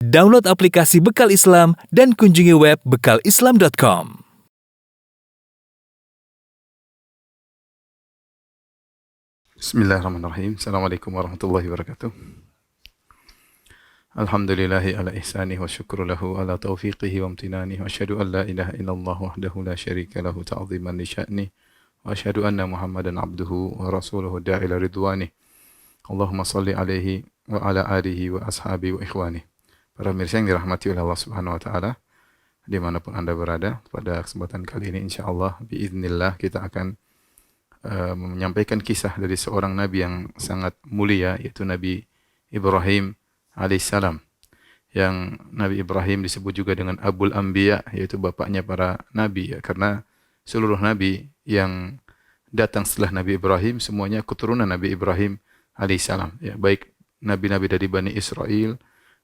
Download aplikasi Bekal Islam dan kunjungi web bekalislam.com. Bismillahirrahmanirrahim. Assalamualaikum warahmatullahi wabarakatuh. Alhamdulillahi ala ihsanih wa syukru lahu ala taufiqihi wa amtinanih wa asyhadu an la ilaha illallah wahdahu la syarika lahu ta'ziman li sya'nih wa asyhadu anna Muhammadan abduhu wa rasuluhu da'ila ridwanih. Allahumma salli alaihi wa ala alihi wa ashabi wa ikhwanih. Para pemirsa yang dirahmati oleh Allah Subhanahu wa taala, dimanapun Anda berada, pada kesempatan kali ini insyaallah biiznillah kita akan menyampaikan kisah dari seorang nabi yang sangat mulia, yaitu Nabi Ibrahim alaihissalam. Yang Nabi Ibrahim disebut juga dengan Abul Anbiya, yaitu bapaknya para nabi, ya, karena seluruh nabi yang datang setelah Nabi Ibrahim semuanya keturunan Nabi Ibrahim alaihissalam, ya, baik nabi-nabi dari Bani Israel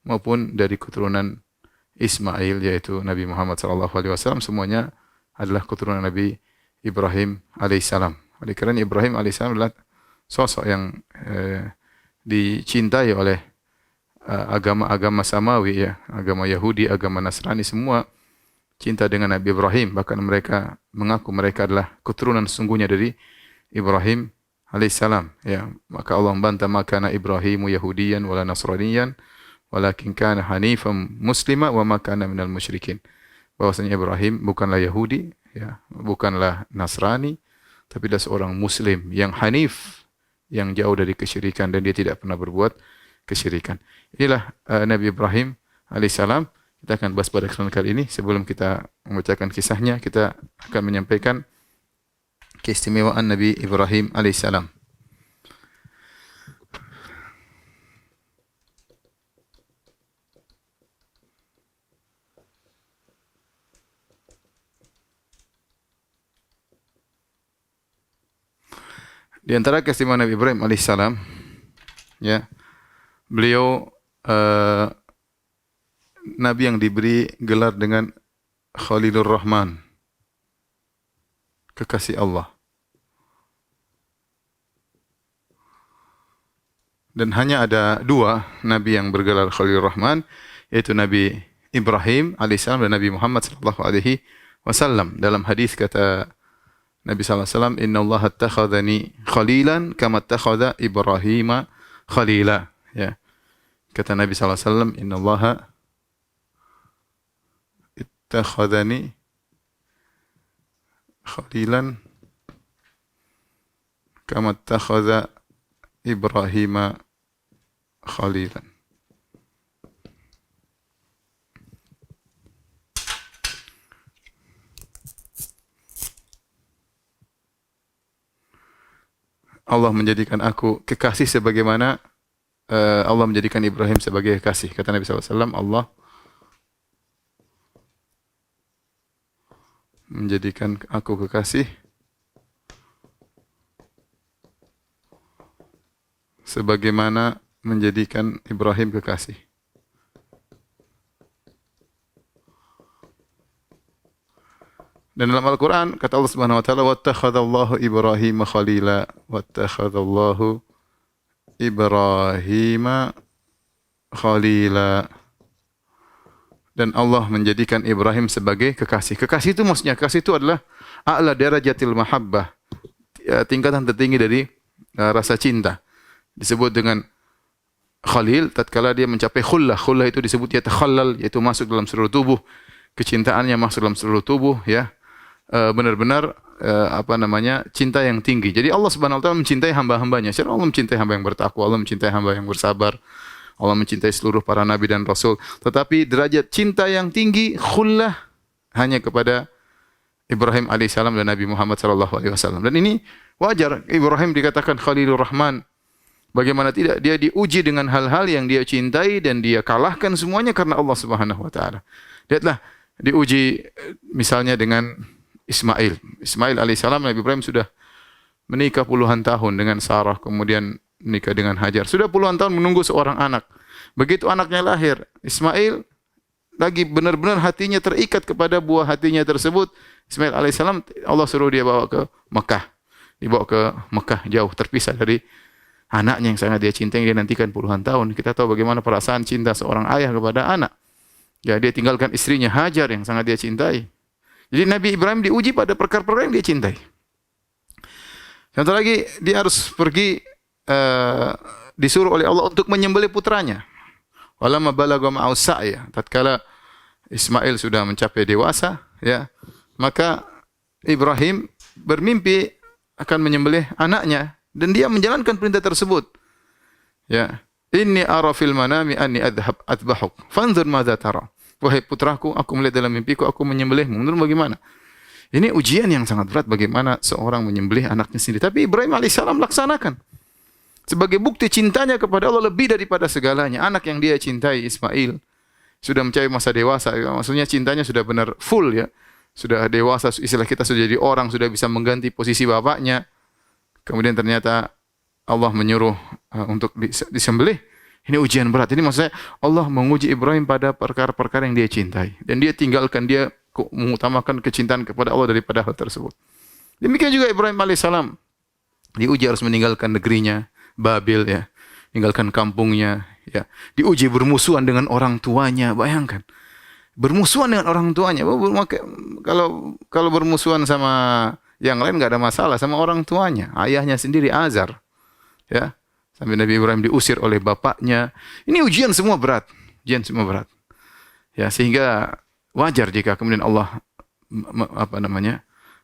maupun dari keturunan Ismail, yaitu Nabi Muhammad SAW, semuanya adalah keturunan Nabi Ibrahim alaihissalam. Oleh karena Ibrahim alaihissalam adalah sosok yang dicintai oleh agama-agama samawi, ya, agama Yahudi, agama Nasrani, semua cinta dengan Nabi Ibrahim. Bahkan mereka mengaku mereka adalah keturunan sesungguhnya dari Ibrahim alaihissalam. Ya, maka Allah membantah, maka Ibrahimu Yahudiyan wala Nasraniyan walakin kana hanifan muslima wa ma kana minal musyrikin. Bahwasanya Ibrahim bukanlah Yahudi, ya, bukanlah Nasrani, tapi adalah seorang muslim yang hanif, yang jauh dari kesyirikan, dan dia tidak pernah berbuat kesyirikan. Inilah Nabi Ibrahim alaihissalam. Kita akan bahas pada kesempatan kali ini. Sebelum kita membacakan kisahnya, kita akan menyampaikan keistimewaan Nabi Ibrahim alaihissalam. Di antara keistimewaan Nabi Ibrahim alaihissalam, ya, beliau Nabi yang diberi gelar dengan Khalilur Rahman, kekasih Allah. Dan hanya ada dua Nabi yang bergelar Khalilur Rahman, yaitu Nabi Ibrahim alaihissalam dan Nabi Muhammad sallallahu alaihi wasallam. Dalam hadis kata Nabi sallallahu alaihi wasallam, "Inna Allah attakhadhani khalilan kama attakhadha Ibrahim khalila." Ya. Kata Nabi sallallahu alaihi wasallam, "Inna Allah attakhadhani khalilan kama attakhadha Ibrahim khalilan." Allah menjadikan aku kekasih sebagaimana Allah menjadikan Ibrahim sebagai kekasih. Kata Nabi SAW, Allah menjadikan aku kekasih sebagaimana menjadikan Ibrahim kekasih. Dan dalam Al-Quran, kata Allah Subhanahu wa ta'ala, "Wattakhadallahu Ibrahim khalila, wattakhadallahu Ibrahim khalila." Dan Allah menjadikan Ibrahim sebagai kekasih. Kekasih itu maksudnya, kekasih itu adalah a'la darajatil mahabbah, ya, tingkatan tertinggi dari rasa cinta. Disebut dengan khalil tatkala dia mencapai khullah. Khullah itu disebut yatakhallal, yaitu masuk dalam seluruh tubuh. Kecintaannya masuk dalam seluruh tubuh, ya. Benar-benar cinta yang tinggi. Jadi Allah Subhanahu wa taala mencintai hamba-hambanya. Allah mencintai hamba yang bertakwa, Allah mencintai hamba yang bersabar, Allah mencintai seluruh para nabi dan rasul. Tetapi derajat cinta yang tinggi khullah hanya kepada Ibrahim alaihissalam dan Nabi Muhammad sallallahu alaihi wasallam. Dan ini wajar, Ibrahim dikatakan Khalilur Rahman. Bagaimana tidak, dia diuji dengan hal-hal yang dia cintai dan dia kalahkan semuanya karena Allah Subhanahu wa taala. Lihatlah, diuji misalnya dengan Ismail. Ismail alaihissalam, Nabi Ibrahim sudah menikah puluhan tahun dengan Sarah, kemudian menikah dengan Hajar. Sudah puluhan tahun menunggu seorang anak. Begitu anaknya lahir, Ismail lagi benar-benar hatinya terikat kepada buah hatinya tersebut. Ismail alaihissalam, Allah suruh dia bawa ke Mekah. Dibawa ke Mekah, jauh terpisah dari anaknya yang sangat dia cintai, dia nantikan puluhan tahun. Kita tahu bagaimana perasaan cinta seorang ayah kepada anak. Ya, dia tinggalkan istrinya Hajar yang sangat dia cintai. Jadi Nabi Ibrahim diuji pada perkara-perkara yang dia cintai. Contoh lagi, dia harus pergi disuruh oleh Allah untuk menyembelih putranya. Walamma balagha ma'as sa'ya, tatkala Ismail sudah mencapai dewasa, ya, maka Ibrahim bermimpi akan menyembelih anaknya dan dia menjalankan perintah tersebut. Ya, inni ara fil manami anni adhhab adbahuk fanzur madza tara. Wahai putraku, aku melihat dalam mimpiku aku menyembelihmu. Menurut bagaimana? Ini ujian yang sangat berat bagaimana seorang menyembelih anaknya sendiri. Tapi Ibrahim alaihissalam laksanakan. Sebagai bukti cintanya kepada Allah lebih daripada segalanya. Anak yang dia cintai, Ismail, sudah mencapai masa dewasa. Maksudnya cintanya sudah benar full ya. Sudah dewasa, istilah kita sudah jadi orang, sudah bisa mengganti posisi bapaknya. Kemudian ternyata Allah menyuruh untuk disembelih. Ini ujian berat. Ini maksudnya Allah menguji Ibrahim pada perkara-perkara yang dia cintai. Dan dia tinggalkan, dia mengutamakan kecintaan kepada Allah daripada hal tersebut. Demikian juga Ibrahim alaihissalam. Diuji harus meninggalkan negerinya, Babil ya. Meninggalkan kampungnya. Ya. Diuji bermusuhan dengan orang tuanya. Bayangkan. Bermusuhan dengan orang tuanya. Kalau bermusuhan sama yang lain nggak ada masalah. Sama orang tuanya. Ayahnya sendiri Azar. Ya. Sampai Nabi Ibrahim diusir oleh bapaknya. Ini ujian semua berat. Ujian semua berat. Ya, sehingga wajar jika kemudian Allah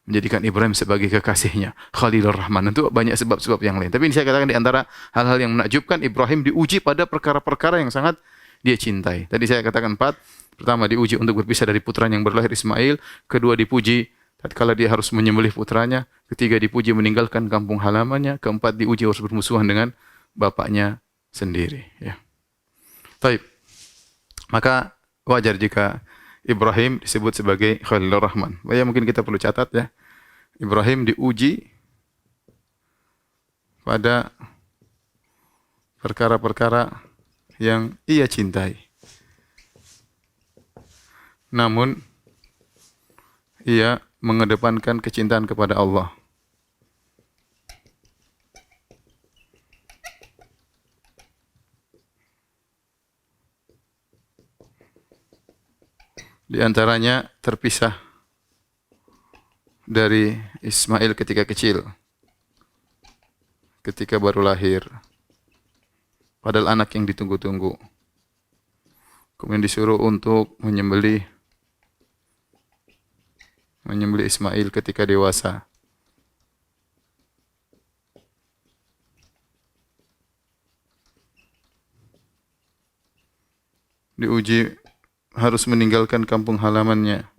menjadikan Ibrahim sebagai kekasihnya, Khalilur Rahman. Itu banyak sebab-sebab yang lain. Tapi ini saya katakan di antara hal-hal yang menakjubkan, Ibrahim diuji pada perkara-perkara yang sangat dia cintai. Tadi saya katakan 4. Pertama, diuji untuk berpisah dari putranya yang berlahir Ismail. Kedua, dipuji tatkala dia harus menyembelih putranya. Ketiga, dipuji meninggalkan kampung halamannya. Keempat, diuji harus bermusuhan dengan bapaknya sendiri. Ya. Taib. Maka wajar jika Ibrahim disebut sebagai Khalilur Rahman. Ya, mungkin kita perlu catat ya. Ibrahim diuji pada perkara-perkara yang ia cintai. Namun ia mengedepankan kecintaan kepada Allah. Di antaranya terpisah dari Ismail ketika kecil, ketika baru lahir, padahal anak yang ditunggu-tunggu. Kemudian disuruh untuk menyembelih Ismail ketika dewasa. Diuji harus meninggalkan kampung halamannya.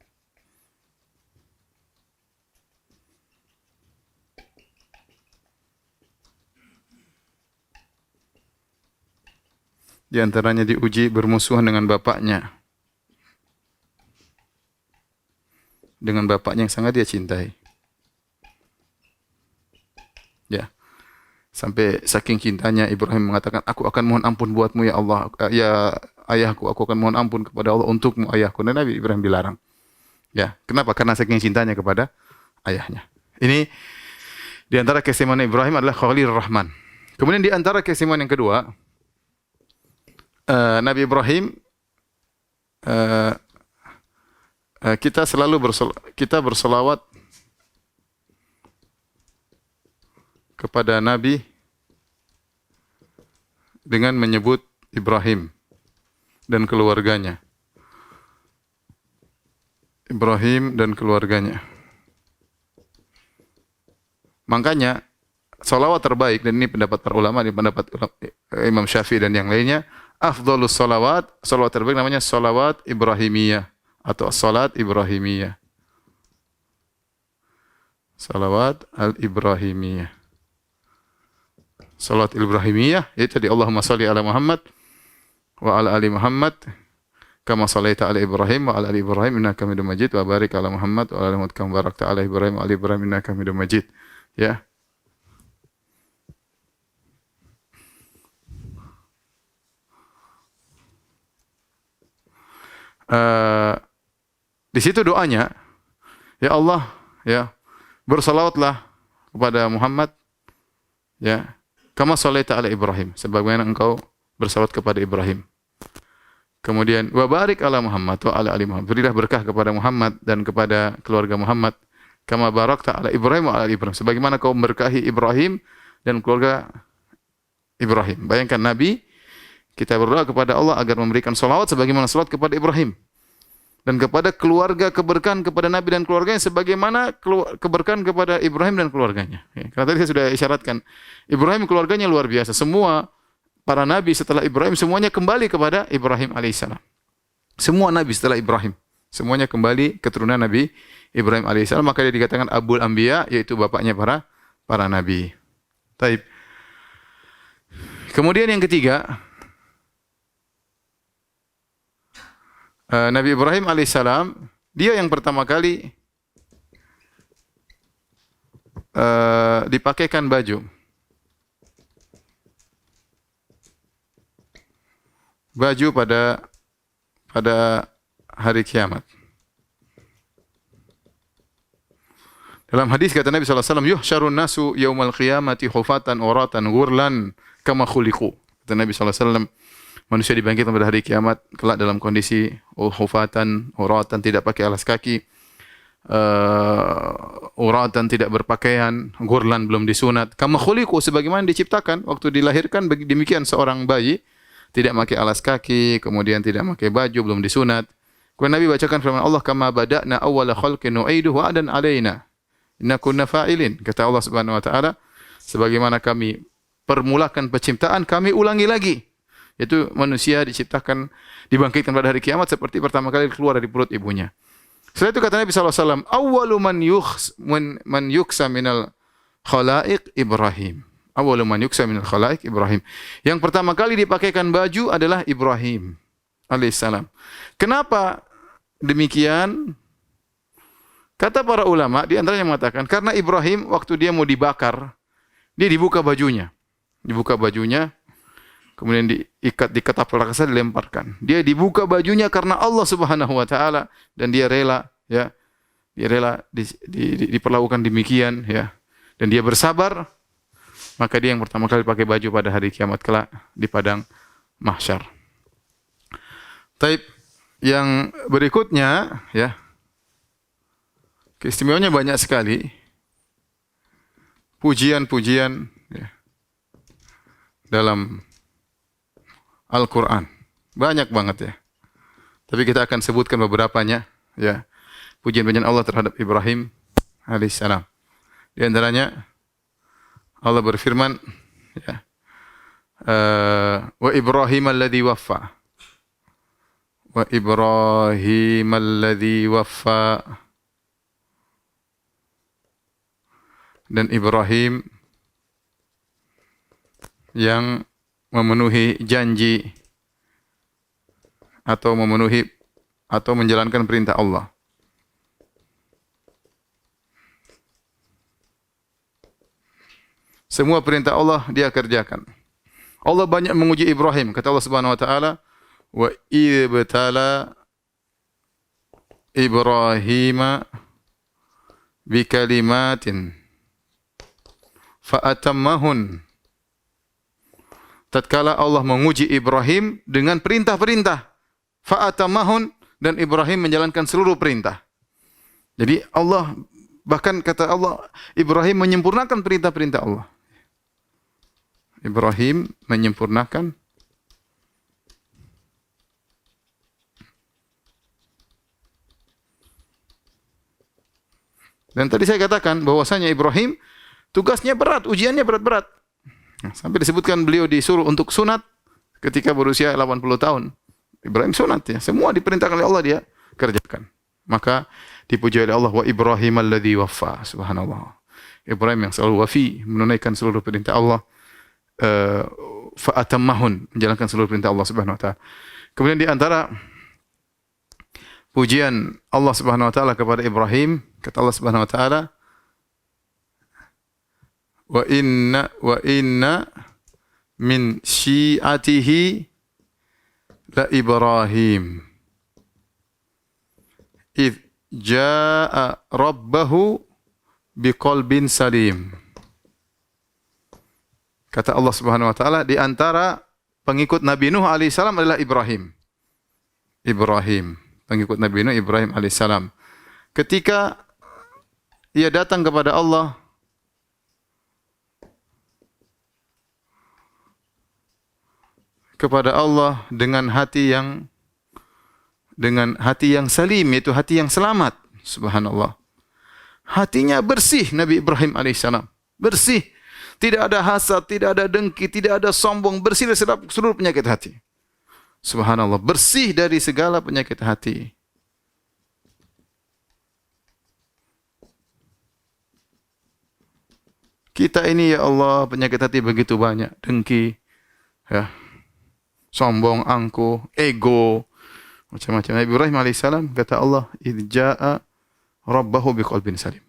Di antaranya diuji bermusuhan dengan bapaknya. Dengan bapaknya yang sangat dia cintai. Ya. Sampai saking cintanya Ibrahim mengatakan, aku akan mohon ampun buatmu ya Allah. Ya ayahku, aku akan mohon ampun kepada Allah untukmu ayahku. Dan Nabi Ibrahim dilarang. Ya, kenapa? Karena saking cintanya kepada ayahnya. Ini di antara keistimewaan Ibrahim adalah Khalilur Rahman. Kemudian di antara keistimewaan yang kedua, Nabi Ibrahim kita selalu bersolawat kepada Nabi dengan menyebut Ibrahim dan keluarganya. Ibrahim dan keluarganya. Makanya salawat terbaik, dan ini pendapat para ulama, ini pendapat Imam Syafi'i dan yang lainnya, afdhalus salawat, salawat terbaik namanya salawat Ibrahimiyah atau salat Ibrahimiyah. Salawat al-Ibrahimiyah. Salat Ibrahimiyah yaitu di Allahumma shalli ala Muhammad wa ala ali Muhammad kama shallaita ala Ibrahim wa ala ali Ibrahim innaka Hamidum Majid wa barik ala Muhammad wa ala ali Muhammad kama barakta ala Ibrahim wa ali Ibrahim innaka Hamidum Majid. Ya. Di situ doanya, ya Allah, ya bersalawatlah kepada Muhammad, ya Kama shalaita ala Ibrahim, sebagaimana engkau bersalawat kepada Ibrahim. Kemudian wa barik ala Muhammad wa ala ali Muhammad. Berilah berkah kepada Muhammad dan kepada keluarga Muhammad. Kama barakta ala Ibrahim wa ala ali Ibrahim. Sebagaimana kau memberkahi Ibrahim dan keluarga Ibrahim. Bayangkan Nabi, kita berdoa kepada Allah agar memberikan salawat sebagaimana salawat kepada Ibrahim. Dan kepada keluarga keberkahan kepada Nabi dan keluarganya sebagaimana keberkahan kepada Ibrahim dan keluarganya. Ya, karena tadi saya sudah isyaratkan, Ibrahim keluarganya luar biasa. Semua para nabi setelah Ibrahim semuanya kembali kepada Ibrahim alaihissalam. Semua nabi setelah Ibrahim semuanya kembali keturunan Nabi Ibrahim alaihissalam. Maka dia dikatakan Abul Anbiya, yaitu bapaknya para nabi. Taib. Kemudian yang ketiga, Nabi Ibrahim alaihissalam, dia yang pertama kali dipakaikan baju. Baju pada hari kiamat. Dalam hadis kata Nabi SAW, yuhsyarun nasu yaumal qiyamati hufatan uratan ghurlan kama khuliqu. Kata Nabi SAW, manusia dibangkitkan pada hari kiamat kelak dalam kondisi hufatan, uratan, tidak pakai alas kaki, uratan, tidak berpakaian, ghurlan, belum disunat. Kama khuliqu, sebagaimana diciptakan waktu dilahirkan, demikian seorang bayi, tidak pakai alas kaki, kemudian tidak pakai baju, belum disunat. Kemudian Nabi bacakan firman Allah, kama bada'na awwala khalqin nu'iduhu wa'adan alaina inna kunna fa'ilin. Kata Allah Subhanahu wa taala, sebagaimana kami permulakan penciptaan, kami ulangi lagi. Yaitu manusia diciptakan, dibangkitkan pada hari kiamat seperti pertama kali keluar dari perut ibunya. Setelah itu kata Nabi SAW, awwalu man yuksa minal khalaiq Ibrahim. Awwalu man yuksa minal khalaiq Ibrahim. Yang pertama kali dipakaikan baju adalah Ibrahim alaihissalam. Kenapa demikian? Kata para ulama, di antaranya mengatakan, karena Ibrahim waktu dia mau dibakar, dia dibuka bajunya. Dibuka bajunya, kemudian diikat di ketapel raksasa, dilemparkan. Dia dibuka bajunya karena Allah Subhanahu wa taala, dan dia rela, ya. Dia rela diperlakukan demikian, ya. Dan dia bersabar, maka dia yang pertama kali pakai baju pada hari kiamat kelak di padang mahsyar. Taib, yang berikutnya, ya. Keistimewaannya banyak sekali. Pujian-pujian, ya, dalam Al-Quran. Banyak banget, ya. Tapi kita akan sebutkan beberapanya, ya. Pujian-pujian Allah terhadap Ibrahim alaihissalam. Di antaranya Allah berfirman, ya, wa Ibrahim alladhi waffa. Wa Ibrahim alladhi waffa. Dan Ibrahim yang memenuhi janji atau menjalankan perintah Allah. Semua perintah Allah dia kerjakan. Allah banyak menguji Ibrahim. Kata Allah Subhanahu wa taala, wa ibtala Ibrahima bikalimatin fa'atammahun. Tatkala Allah menguji Ibrahim dengan perintah-perintah, fa'atammahun, dan Ibrahim menjalankan seluruh perintah. Jadi Allah, bahkan kata Allah, Ibrahim menyempurnakan perintah-perintah Allah. Ibrahim menyempurnakan dan tadi saya katakan bahwasanya Ibrahim tugasnya berat, ujiannya berat-berat. Sampai disebutkan beliau disuruh untuk sunat ketika berusia 80 tahun. Ibrahim sunat, ya. Semua diperintahkan oleh Allah dia kerjakan. Maka dipuji oleh Allah, wa Ibrahim alladhi waffa. Subhanallah. Ibrahim yang selalu wafi, menunaikan seluruh perintah Allah. Fa'atammahun, menjalankan seluruh perintah Allah Subhanahu wa taala. Kemudian di antara pujian Allah Subhanahu wa taala kepada Ibrahim, kata Allah Subhanahu wa taala, wa inna min syi'atihi la Ibrahim idh jaa rabbahu biqalbin salim. Kata Allah Subhanahu wa taala, di antara pengikut Nabi Nuh alaihissalam adalah Ibrahim. Ibrahim, pengikut Nabi Nuh Ibrahim alaihissalam. Ketika ia datang kepada Allah dengan hati yang salim, yaitu hati yang selamat. Subhanallah. Hatinya bersih Nabi Ibrahim alaihissalam. Bersih. Tidak ada hasad, tidak ada dengki, tidak ada sombong, bersih dari seluruh penyakit hati. Subhanallah, bersih dari segala penyakit hati. Kita ini ya Allah, penyakit hati begitu banyak, dengki, ya, sombong, angkuh, ego, macam-macam. Nabi Ibrahim alaihissalam kata Allah, "Idza'a rabbahu biqalbin salim."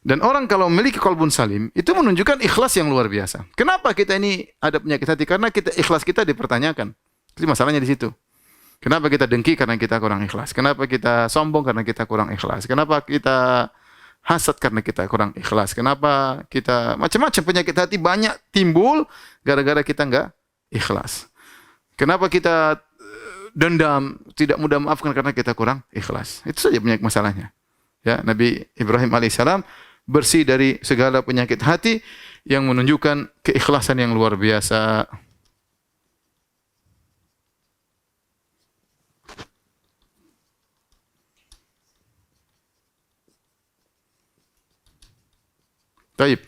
Dan orang kalau memiliki qalbun salim, itu menunjukkan ikhlas yang luar biasa. Kenapa kita ini ada penyakit hati? Karena ikhlas kita dipertanyakan. Jadi masalahnya di situ. Kenapa kita dengki? Karena kita kurang ikhlas. Kenapa kita sombong? Karena kita kurang ikhlas. Kenapa kita hasad? Karena kita kurang ikhlas. Kenapa kita macam-macam penyakit hati banyak timbul gara-gara kita enggak ikhlas. Kenapa kita dendam, tidak mudah maafkan? Karena kita kurang ikhlas. Itu saja penyakit masalahnya. Ya, Nabi Ibrahim alaihissalam bersih dari segala penyakit hati yang menunjukkan keikhlasan yang luar biasa. Baik.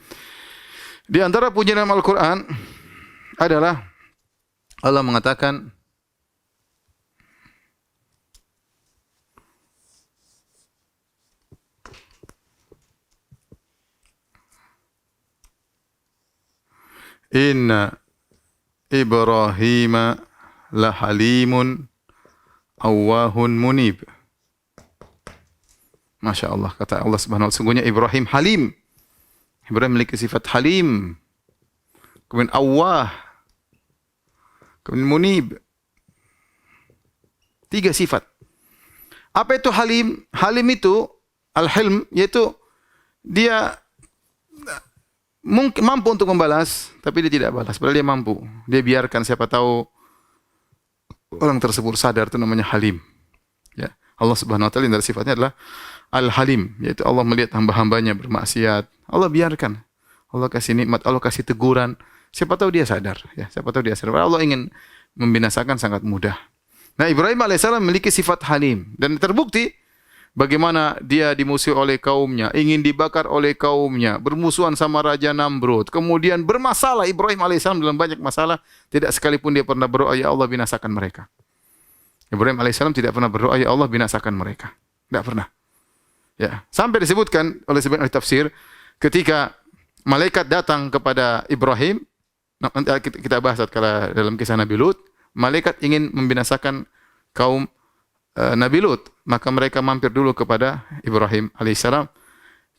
Di antara pujian dalam Al-Quran adalah Allah mengatakan, Inna Ibrahim la halimun awwahun munib. Masya Allah, kata Allah Subhanahu wa ta'ala, sungguhnya Ibrahim halim. Ibrahim memiliki sifat halim. Kemudian awwah. Kemudian munib. 3 sifat. Apa itu halim? Halim itu, al-hilm, yaitu dia mungkin mampu untuk membalas, tapi dia tidak balas. Padahal dia mampu. Dia biarkan, siapa tahu orang tersebut sadar, itu namanya halim. Ya. Allah Subhanahu wa ta'ala dari sifatnya adalah Al-Halim, yaitu Allah melihat hamba-hambanya bermaksiat, Allah biarkan. Allah kasih nikmat, Allah kasih teguran. Siapa tahu dia sadar, ya. Siapa tahu dia sadar. Allah ingin membinasakan sangat mudah. Nah, Ibrahim alaihissalam memiliki sifat halim dan terbukti bagaimana dia dimusuhi oleh kaumnya, ingin dibakar oleh kaumnya, bermusuhan sama Raja Namrud. Kemudian bermasalah Ibrahim alaihissalam dalam banyak masalah, tidak sekalipun dia pernah berdoa, ya Allah binasakan mereka. Ibrahim alaihissalam tidak pernah berdoa, ya Allah binasakan mereka. Tidak pernah. Ya, sampai disebutkan oleh sebagian ahli tafsir ketika malaikat datang kepada Ibrahim, nanti kita bahas kala dalam kisah Nabi Lut, malaikat ingin membinasakan kaum Nabi Lut, maka mereka mampir dulu kepada Ibrahim alaihissalam,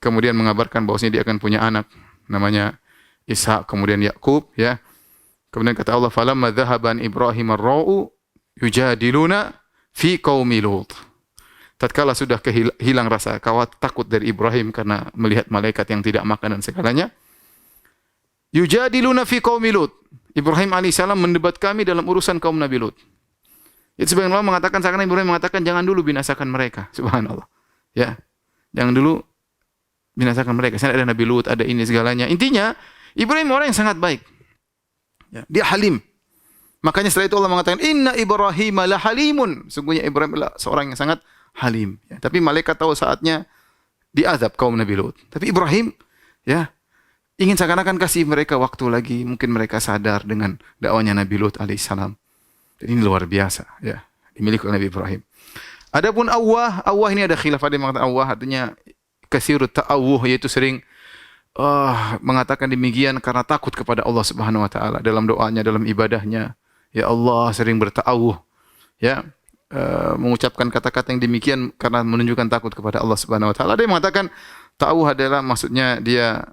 kemudian mengabarkan bahwasanya dia akan punya anak namanya Ishak, kemudian Yakub, ya. Kemudian kata Allah, "Falamma dhahaban Ibrahim ar-ra'u yujadiluna fi qaumi Lut." Tatkala sudah hilang rasa takut dari Ibrahim karena melihat malaikat yang tidak makan dan segalanya, yujadiluna fi qaumi Lut. Ibrahim alaihissalam mendebat kami dalam urusan kaum Nabi Lut. Itu sebagian ulama mengatakan, seakan Ibrahim mengatakan jangan dulu binasakan mereka. Subhanallah. Ya. Jangan dulu binasakan mereka. Saya ada Nabi Lut, ada ini segalanya. Intinya Ibrahim orang yang sangat baik. Ya. Dia halim. Makanya setelah itu Allah mengatakan, "Inna Ibrahim la halimun." Sungguhnya Ibrahim adalah seorang yang sangat halim. Ya. Tapi malaikat tahu saatnya diazab kaum Nabi Lut. Tapi Ibrahim, ya, ingin seakan-akan kasih mereka waktu lagi. Mungkin mereka sadar dengan dakwanya Nabi Lut alaihissalam. Dan ini luar biasa, ya, dimiliki oleh Nabi Ibrahim. Adapun awwah, awwah ini ada khilaf, ada yang mengatakan awwah artinya kasirut ta'awuh, yaitu sering mengatakan demikian karena takut kepada Allah Subhanahu wa taala dalam doanya, dalam ibadahnya. Ya Allah, sering berta'awuh, ya, mengucapkan kata-kata yang demikian karena menunjukkan takut kepada Allah Subhanahu wa taala. Ada yang mengatakan ta'awuh adalah maksudnya dia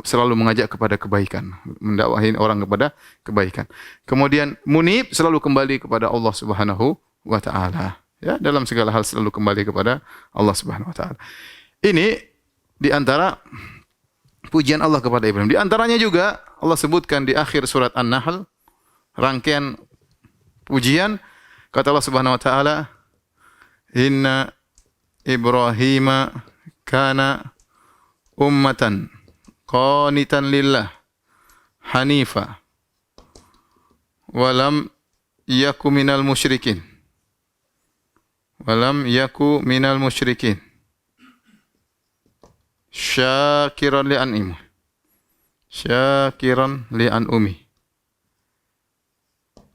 selalu mengajak kepada kebaikan, mendakwahi orang kepada kebaikan. Kemudian munib, selalu kembali kepada Allah Subhanahu wa taala. Ya, dalam segala hal selalu kembali kepada Allah Subhanahu wa taala. Ini di antara pujian Allah kepada Ibrahim. Di antaranya juga Allah sebutkan di akhir surat An-Nahl rangkaian pujian, kata Allah Subhanahu wa taala, "Inna Ibrahim kana ummatan qanitan lillah hanifa wa lam yaku minal musyrikin." Walam yaku minal musyrikin. Syakiran li an'imih. Syakiran li an'umi.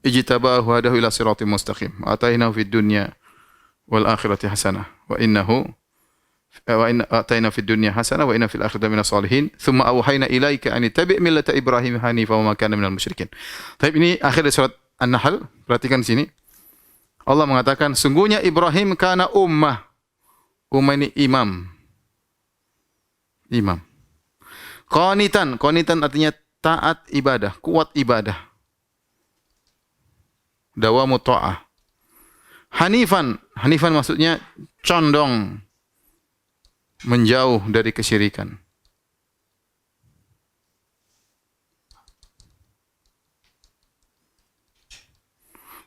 Ijtabahu hadahu ila siratim mustaqim. Atainahu fid dunya wal akhirati hasanah. Wa inna ataina fid dunya hasanah wa inna fil akhirati minas salihin. Thumma awhayna ilaika an tabi' millata Ibrahim hanifa wa ma kana minal musyrikin. Tapi ini akhir surat An-Nahl. Perhatikan sini. Allah mengatakan, sungguhnya Ibrahim kana ummah. Ummah ini imam. Imam. Qanitan. Qanitan artinya taat ibadah, kuat ibadah. Dawamu ta'ah. Hanifan. Hanifan maksudnya condong. Menjauh dari kesyirikan.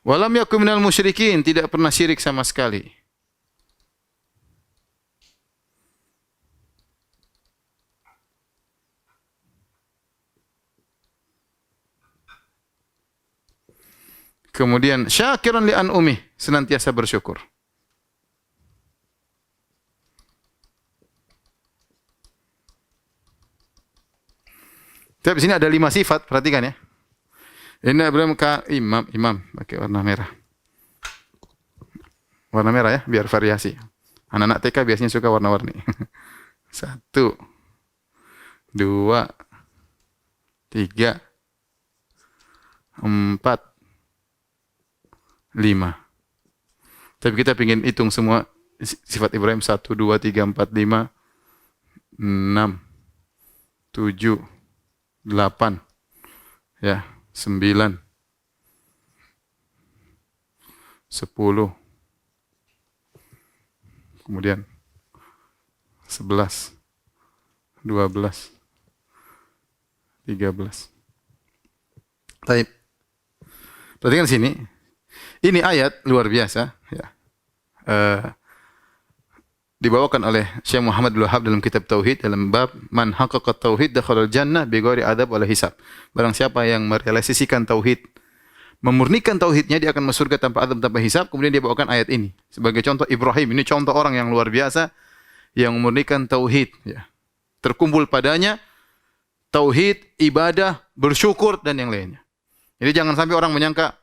Walam yakun minal musyrikin, tidak pernah syirik sama sekali. Kemudian syakiran li an'umih, senantiasa bersyukur. Tapi di sini ada 5 sifat, perhatikan ya. Ini Ibrahim imam pakai warna merah. Warna merah ya, biar variasi. Anak-anak TK biasanya suka warna-warni. 1, 2, 3, 4, 5. Tapi kita ingin hitung semua sifat Ibrahim 1, 2, 3, 4, 5, 6, 7, 8. Ya. 9, 10, kemudian 11, 12, 13. Baik. Perhatikan sini. Ini ayat luar biasa. Ya. Dibawakan oleh Syekh Muhammad bin Wahab dalam kitab Tauhid dalam bab man haqqaqa tauhid dakhala al-jannah bighairi adab wala hisab. Barang siapa yang merealisasikan tauhid, memurnikan tauhidnya, dia akan masuk surga tanpa adab, tanpa hisab. Kemudian dia bawakan ayat ini sebagai contoh Ibrahim. Ini contoh orang yang luar biasa yang memurnikan tauhid, ya. Terkumpul padanya tauhid, ibadah, bersyukur dan yang lainnya. Jadi jangan sampai orang menyangka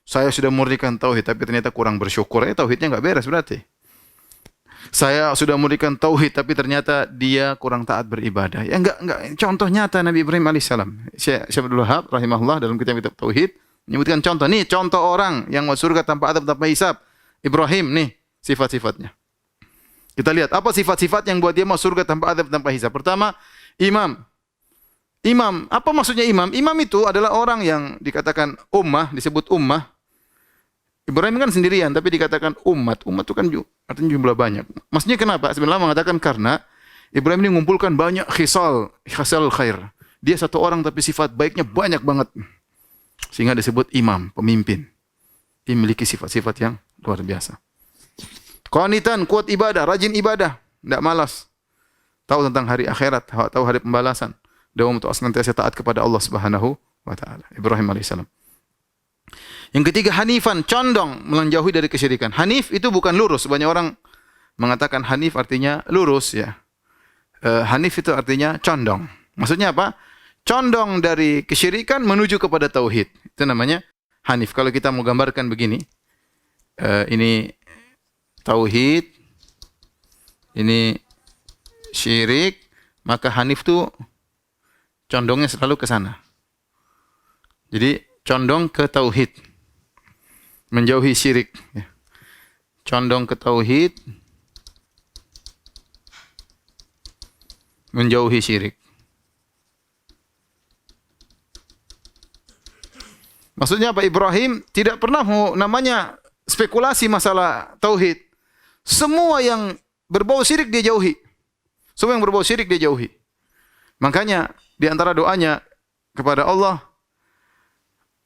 saya sudah memurnikan tauhid tapi ternyata kurang bersyukur. Tauhidnya enggak beres berarti. Saya sudah memurnikan tauhid tapi ternyata dia kurang taat beribadah. Ya enggak. Contoh nyata Nabi Ibrahim alaihissalam. Syekh Abdul Wahab rahimahullah dalam kitab-kitab tauhid menyebutkan contoh. Nih contoh orang yang masuk surga tanpa adab, tanpa hisab. Ibrahim nih sifat-sifatnya. Kita lihat apa sifat-sifat yang buat dia masuk surga tanpa adab, tanpa hisab. Pertama, imam. Imam, apa maksudnya imam? Imam itu adalah orang yang dikatakan ummah, disebut ummah. Ibrahim kan sendirian, tapi dikatakan umat. Umat itu kan artinya jumlah banyak. Maksudnya kenapa? Sebenarnya mengatakan karena Ibrahim ini mengumpulkan banyak khisal khair. Dia satu orang tapi sifat baiknya banyak banget. Sehingga disebut imam, pemimpin. Dia memiliki sifat-sifat yang luar biasa. Qanitan, kuat ibadah, rajin ibadah, tidak malas. Tahu tentang hari akhirat, tahu hari pembalasan. Dawam untuk senantiasa taat kepada Allah Subhanahu wa taala. Ibrahim alaihissalam. Yang ketiga, hanifan, condong menjauhi dari kesyirikan. Hanif itu bukan lurus. Banyak orang mengatakan hanif artinya lurus, ya. Hanif itu artinya condong. Maksudnya apa? Condong dari kesyirikan menuju kepada tauhid. Itu namanya hanif. Kalau kita mau gambarkan begini, ini tauhid, ini syirik, maka hanif itu condongnya selalu ke sana. Jadi condong ke tauhid, menjauhi syirik. Condong ke tauhid, menjauhi syirik. Maksudnya apa? Ibrahim tidak pernah namanya spekulasi masalah tauhid. Semua yang berbau syirik dia jauhi. Semua yang berbau syirik dia jauhi. Makanya di antara doanya kepada Allah,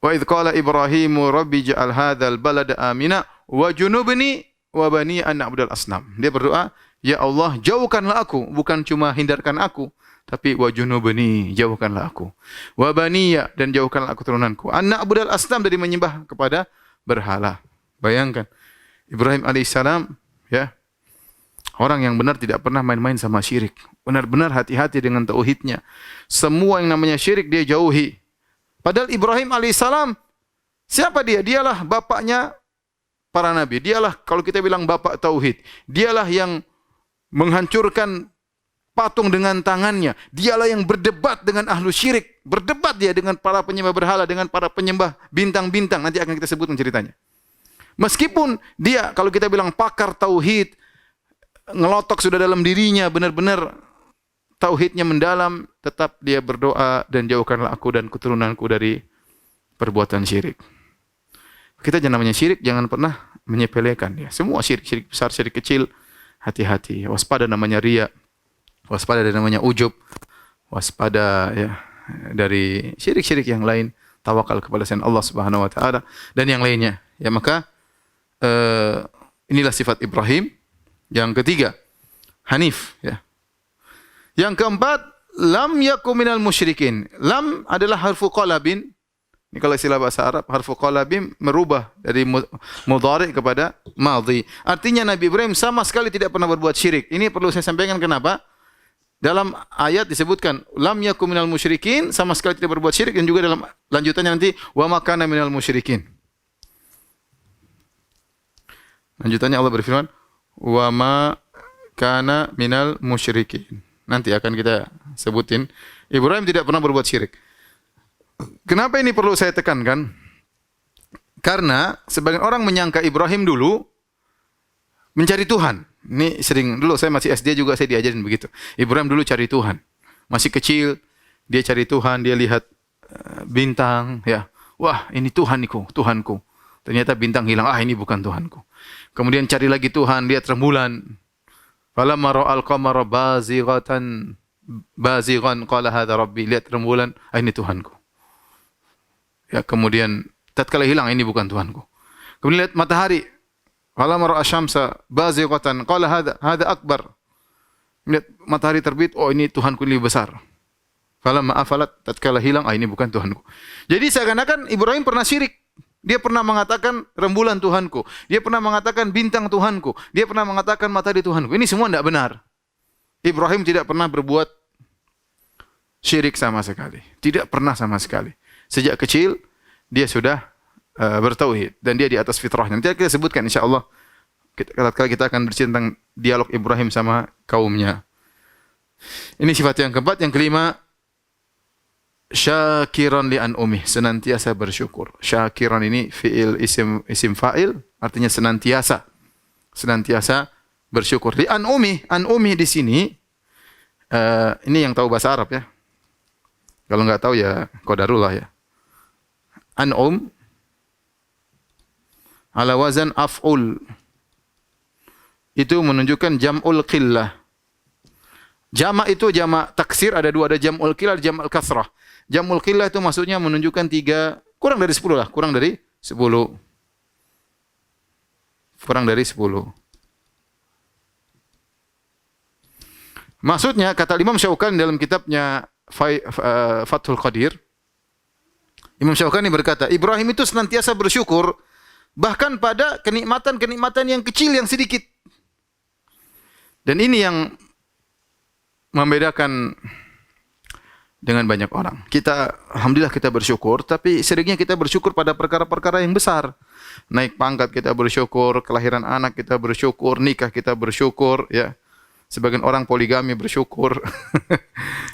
wa idz qala Ibrahimu rabbi ja'al hadzal balada amina wa junubni wa bani an na'budal asnam. Dia berdoa, ya Allah, jauhkanlah aku, bukan cuma hindarkan aku, tapi wa junubni, jauhkanlah aku. Wa baniya, dan jauhkanlah aku turunanku. An na'budal asnam, dari menyembah kepada berhala. Bayangkan Ibrahim alaihissalam, ya, orang yang benar tidak pernah main-main sama syirik. Benar-benar hati-hati dengan tauhidnya. Semua yang namanya syirik dia jauhi. Padahal Ibrahim alaihissalam, siapa dia? Dialah bapaknya para nabi. Dialah, kalau kita bilang bapak tauhid, dialah yang menghancurkan patung dengan tangannya. Dialah yang berdebat dengan ahlu syirik. Berdebat dia dengan para penyembah berhala, dengan para penyembah bintang-bintang. Nanti akan kita sebutkan ceritanya. Meskipun dia, kalau kita bilang pakar tauhid, ngelotok sudah dalam dirinya, benar-benar tauhidnya mendalam, tetap dia berdoa, dan jauhkanlah aku dan keturunanku dari perbuatan syirik. Kita jangan namanya syirik, jangan pernah menyepelekan ya. Semua syirik, syirik besar, syirik kecil, hati-hati. Waspada namanya riya, waspada dari namanya ujub, waspada ya dari syirik-syirik yang lain, tawakal kepada selain Allah Subhanahu wa taala dan yang lainnya. Ya, maka inilah sifat Ibrahim. Yang ketiga, Hanif ya. Yang keempat, lam yakum minal musyrikin. Lam adalah harfu qalabin. Ini kalau istilah bahasa Arab, harfu qalabin merubah dari mudhari kepada madhi. Artinya Nabi Ibrahim sama sekali tidak pernah berbuat syirik. Ini perlu saya sampaikan kenapa? Dalam ayat disebutkan lam yakum minal musyrikin, sama sekali tidak berbuat syirik, dan juga dalam lanjutannya nanti wa ma kana minal musyrikin. Lanjutannya Allah berfirman wa ma kana minal musyrikin. Nanti akan kita sebutin. Ibrahim tidak pernah berbuat syirik. Kenapa ini perlu saya tekankan? Karena sebagian orang menyangka Ibrahim dulu mencari Tuhan. Ini sering, dulu saya masih SD juga saya diajarin begitu. Ibrahim dulu cari Tuhan. Masih kecil, dia cari Tuhan, dia lihat bintang, ya. Wah, ini Tuhanku, Tuhanku. Ternyata bintang hilang. Ah, ini bukan Tuhanku. Kemudian cari lagi Tuhan, lihat rembulan. Falamma ra'al qamara bazighan qala hadza rabbi. Lihat rembulan, ah, ini Tuhanku. Ya, kemudian tatkala hilang, ini bukan Tuhanku. Kemudian lihat matahari. Falamma ra'a syamsa bazighatan qala hadza akbar. Lihat matahari terbit, oh ini Tuhanku lebih besar. Falamma afalat, tatkala hilang, ah, ini bukan Tuhanku. Jadi seakan-akan Ibrahim pernah syirik. Dia pernah mengatakan rembulan Tuhanku. Dia pernah mengatakan bintang Tuhanku. Dia pernah mengatakan matahari Tuhanku. Ini semua tidak benar. Ibrahim tidak pernah berbuat syirik sama sekali. Tidak pernah sama sekali. Sejak kecil, dia sudah bertauhid. Dan dia di atas fitrahnya. Nanti kita sebutkan insyaAllah. Kita akan bercerita tentang dialog Ibrahim sama kaumnya. Ini sifat yang keempat. Yang kelima, syakiran li an'umih, senantiasa bersyukur. Syakiran ini fi'il isim fa'il, artinya senantiasa bersyukur. Li an'umih di sini ini yang tahu bahasa Arab ya. Kalau enggak tahu ya qadarullah ya. An'um ala wazan af'ul. Itu menunjukkan jam'ul qillah. Jama' itu jama' taksir, ada dua, ada jam'ul qillah, ada jam'ul kasrah. Jam'ul qillah itu maksudnya menunjukkan tiga, kurang dari 10 lah, kurang dari 10. Kurang dari 10. Maksudnya, kata Imam Syaukani dalam kitabnya Fathul Qadir, Imam Syaukani berkata, Ibrahim itu senantiasa bersyukur, bahkan pada kenikmatan-kenikmatan yang kecil, yang sedikit. Dan ini yang membedakan dengan banyak orang. Alhamdulillah kita bersyukur, tapi seringnya kita bersyukur pada perkara-perkara yang besar. Naik pangkat kita bersyukur, kelahiran anak kita bersyukur, nikah kita bersyukur, ya. Sebagian orang poligami bersyukur.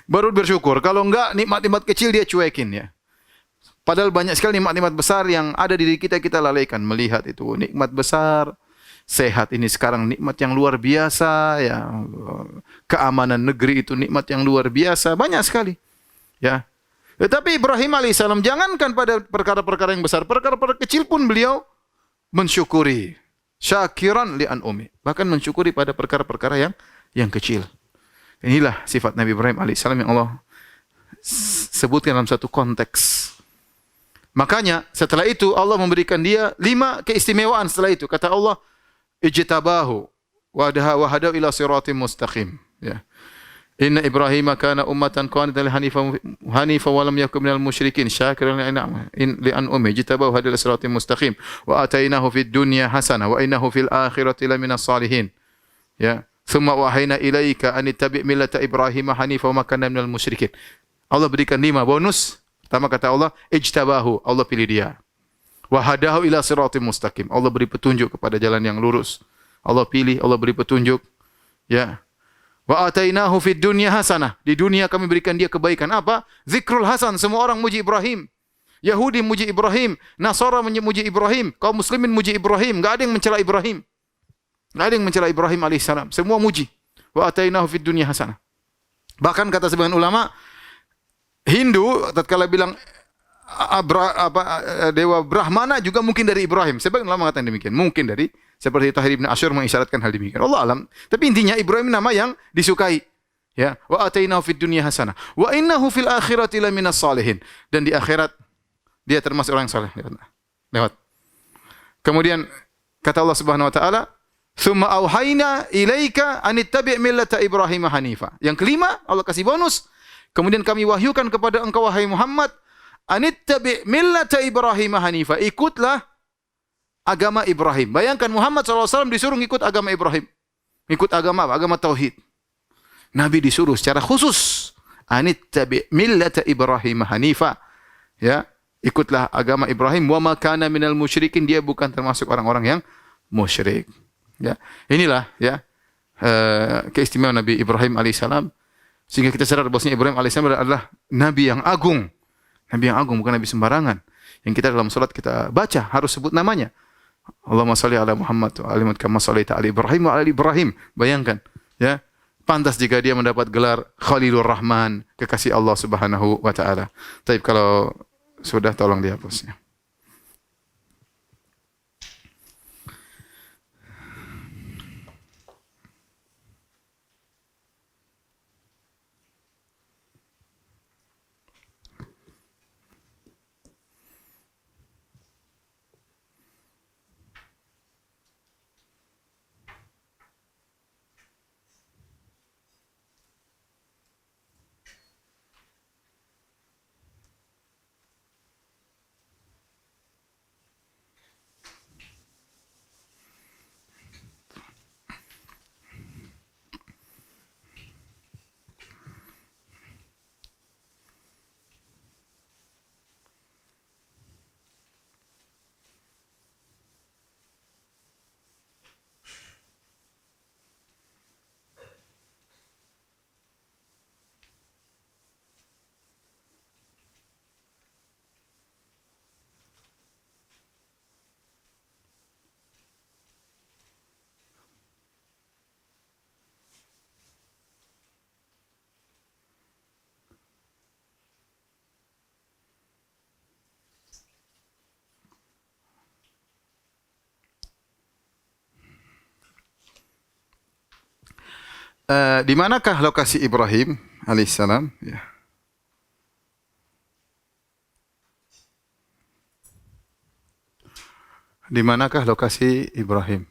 Baru bersyukur. Kalau enggak, nikmat-nikmat kecil dia cuekin, ya. Padahal banyak sekali nikmat-nikmat besar yang ada di diri kita lalaikan. Melihat itu nikmat besar, sehat ini sekarang nikmat yang luar biasa, ya. Keamanan negeri itu nikmat yang luar biasa, banyak sekali. Ya. Tetapi Ibrahim alaihissalam jangankan pada perkara-perkara yang besar, perkara-perkara kecil pun beliau mensyukuri. Syakiran li an'umi. Bahkan mensyukuri pada perkara-perkara yang kecil. Inilah sifat Nabi Ibrahim alaihissalam yang Allah disebutkan dalam satu konteks. Makanya setelah itu Allah memberikan dia 5 keistimewaan setelah itu. Kata Allah, ijtabahu wa hadahu ila siratim mustaqim. Ya. Inna Ibrahim kana ummatan qanitan hanifa wa lam yakun minal musyrikin syakiran li an'ami ijtabahu hadahu ila siratim mustaqim wa atainahu fid dunya hasanah wa innahu fil akhirati laminas salihin. Ya. Tsumma wahayna ilaika an ittabi' millata Ibrahim hanifa wa ma kana minal musyrikin. Allah berikan 5 bonus. Pertama kata Allah, ijtabahu, Allah pilih dia. Wa hadahu ila siratim mustaqim. Allah beri petunjuk kepada jalan yang lurus. Allah pilih, Allah beri petunjuk. Ya. Wa atainahu fid dunya hasanah. Di dunia kami berikan dia kebaikan. Apa? Zikrul hasan, semua orang muji Ibrahim. Yahudi muji Ibrahim, Nasara memuji Ibrahim, kaum muslimin muji Ibrahim, enggak ada yang mencela Ibrahim. Enggak ada yang mencela Ibrahim alaihissalam. Semua muji. Wa atainahu fid dunya hasanah. Bahkan kata sebagian ulama, Hindu tatkala bilang dewa Brahmana juga mungkin dari Ibrahim. Sebagian ulama mengatakan demikian. Mungkin dari, seperti Tahir Ibn Asyur mengisyaratkan hal demikian. Allah alam. Tapi intinya Ibrahim nama yang disukai. Ya, wa atainahu fid dunya hasanah. Wa innahu fil akhirati laminas salihin. Dan di akhirat dia termasuk orang yang saleh. Lewat. Kemudian kata Allah Subhanahu wa taala, "Tsumma auhayna ilaika an ittabi' millata Ibrahim hanifa." Yang kelima, Allah kasih bonus. Kemudian kami wahyukan kepada engkau wahai Muhammad, anittabi' millata Ibrahim hanifa. Ikutlah agama Ibrahim. Bayangkan Muhammad SAW disuruh ikut agama Ibrahim. Ikut agama apa? Agama tauhid. Nabi disuruh secara khusus, anittabi' millata Ibrahim hanifa. Ya, ikutlah agama Ibrahim. Wa ma kana minal musyrikin. Dia bukan termasuk orang-orang yang musyrik. Ya, inilah ya keistimewaan Nabi Ibrahim alaihissalam. Sehingga kita sadar bahwasanya Ibrahim alaihissalam adalah nabi yang agung. Nabi yang agung, bukan nabi sembarangan. Yang kita dalam salat kita baca harus sebut namanya. Allahumma shalli ala Muhammad wa ala kama shallaita ala Ibrahim wa ala Ibrahim. Bayangkan, ya. Pantas jika dia mendapat gelar Khalilur Rahman, kekasih Allah Subhanahu wa taala. Tapi kalau sudah tolong dihapusnya. Di manakah lokasi Ibrahim alaihissalam? Ya. Di manakah lokasi Ibrahim?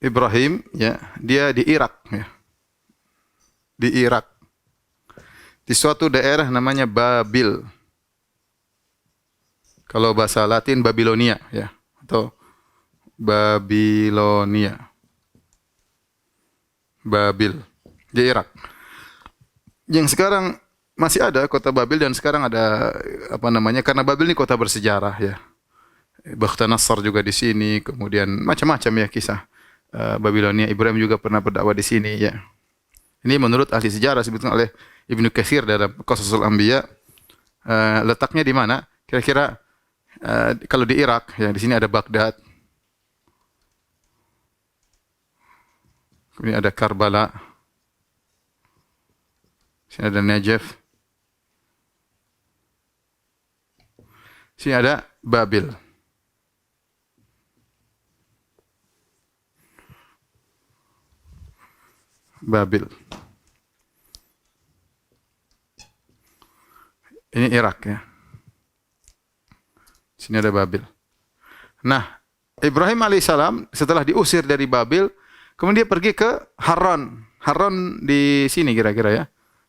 Ibrahim, ya, dia di Irak, ya. Di Irak. Di suatu daerah namanya Babil. Kalau bahasa Latin Babilonia, ya, atau Babilonia. Babil di Irak. Yang sekarang masih ada kota Babil dan sekarang ada apa namanya? Karena Babil ini kota bersejarah, ya. Bakhtanasar juga di sini, kemudian macam-macam ya kisah Babilonia. Ibrahim juga pernah berdakwah di sini, ya. Ini menurut ahli sejarah disebutkan oleh Ibnu Katsir dalam Qasasul Anbiya. Letaknya di mana? Kira-kira kalau di Irak, ya, di sini ada Baghdad. Kemudian ada Karbala. Di sini ada Najaf. Sini ada Babil. Babil. Ini Irak ya. Sini ada Babil. Nah, Ibrahim alaihissalam setelah diusir dari Babil, kemudian dia pergi ke Haran. Haran di sini kira-kira ya.